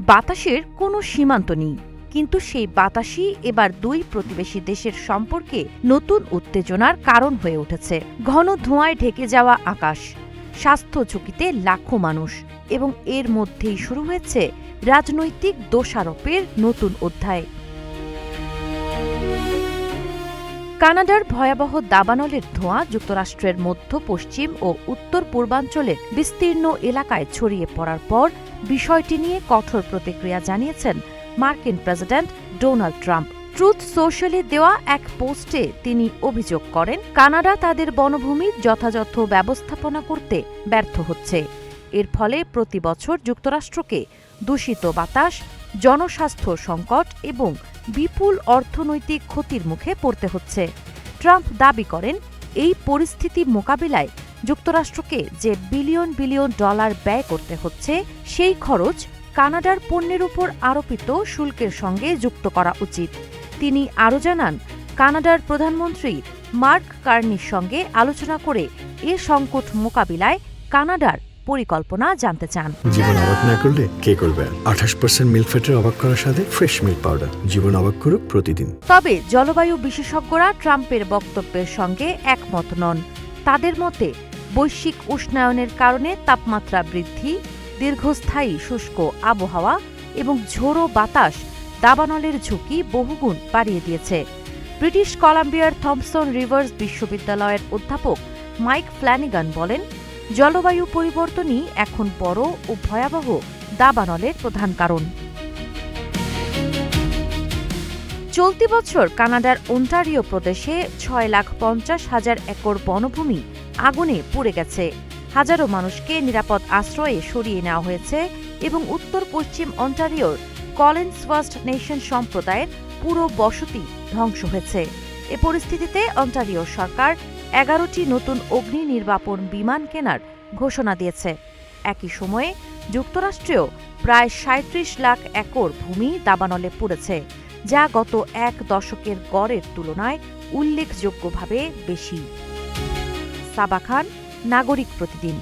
বাতাসের কোনো সীমান্ত নেই, কিন্তু সেই বাতাসই এবার দুই প্রতিবেশী দেশের সম্পর্কে নতুন উত্তেজনার কারণ হয়ে উঠেছে। ঘন ধোঁয়ায় ঢেকে যাওয়া আকাশ, স্বাস্থ্য ঝুঁকিতে লাখো মানুষ, এবং এর মধ্যেই শুরু হয়েছে রাজনৈতিক দোষারোপের নতুন অধ্যায়। কানাডার ভয়াবহ দাবানলের ধোঁয়া যুক্তরাষ্ট্রের মধ্য পশ্চিম ও উত্তর পূর্বাঞ্চলের বিস্তীর্ণ এলাকায় ছড়িয়ে পড়ার পর বিষয়টি নিয়ে কঠোর প্রতিক্রিয়া জানিয়েছেন মার্কিন প্রেসিডেন্ট ডোনাল্ড ট্রাম্প। ট্রুথ সোশ্যালে দেওয়া এক পোস্টে তিনি অভিযোগ করেন, কানাডা তাদের বনভূমির যথাযথ ব্যবস্থাপনা করতে ব্যর্থ হচ্ছে। এর ফলে প্রতি বছর যুক্তরাষ্ট্রকে দূষিত বাতাস, জনস্বাস্থ্য সংকট এবং বিপুল অর্থনৈতিক ক্ষতির মুখে পড়তে হচ্ছে। ট্রাম্প দাবি করেন, এই পরিস্থিতি মোকাবিলায় যুক্তরাষ্ট্রকে যে বিলিয়ন বিলিয়ন ডলার ব্যয় করতে হচ্ছে, সেই খরচ কানাডার পণ্যের উপর আরোপিত শুল্কের সঙ্গে যুক্ত করা উচিত। তিনি আরও জানান, কানাডার প্রধানমন্ত্রী মার্ক কার্নির সঙ্গে আলোচনা করে এ সংকট মোকাবিলায় কানাডার পরিকল্পনা জানতে চান। জীবন অবাক না করলে কে করবে? 28% মিল্ক ফ্যাটের অবাক করার সাথে ফ্রেশ মিল্ক পাউডার। জীবন অবাক করুক প্রতিদিন। তবে জলবায়ু বিশেষজ্ঞরা ট্রাম্পের বক্তব্যের সঙ্গে একমত নন। তাদের মতে, বৈশ্বিক উষ্ণায়নের কারণে তাপমাত্রা বৃদ্ধি, দীর্ঘস্থায়ী শুষ্ক আবহাওয়া এবং ঝোড়ো বাতাস দাবানলের ঝুঁকি বহুগুণ বাড়িয়ে দিয়েছে। ব্রিটিশ কলাম্বিয়ার থমসন রিভার্স বিশ্ববিদ্যালয়ের অধ্যাপক মাইক ফ্ল্যানিগান বলেন, জলবায়ু পরিবর্তনই এখন বড় ও ভয়াবহ দাবানলের প্রধান কারণ। চলতি বছর কানাডার ওন্টারিও প্রদেশে 6,50,000 একর বনভূমি আগুনে পুড়ে গেছে। হাজারো মানুষকে নিরাপদ আশ্রয়ে সরিয়ে নেওয়া হয়েছে এবং উত্তর পশ্চিম অন্টারিওর কলিন্স ফার্স্ট নেশন সম্প্রদায়ের পুরো বসতি ধ্বংস হয়েছে। এ পরিস্থিতিতে অন্টারিও সরকার 11টি নতুন অগ্নি নির্বাপন বিমান কেনার ঘোষণা দিয়েছে। একই সময়ে যুক্তরাষ্ট্রেও প্রায় 37 লাখ একর ভূমি দাবানলে পুড়েছে, যা গত এক দশকের গড়ের তুলনায় উল্লেখযোগ্যভাবে বেশি। সাবা খান, নাগরিক প্রতিদিন।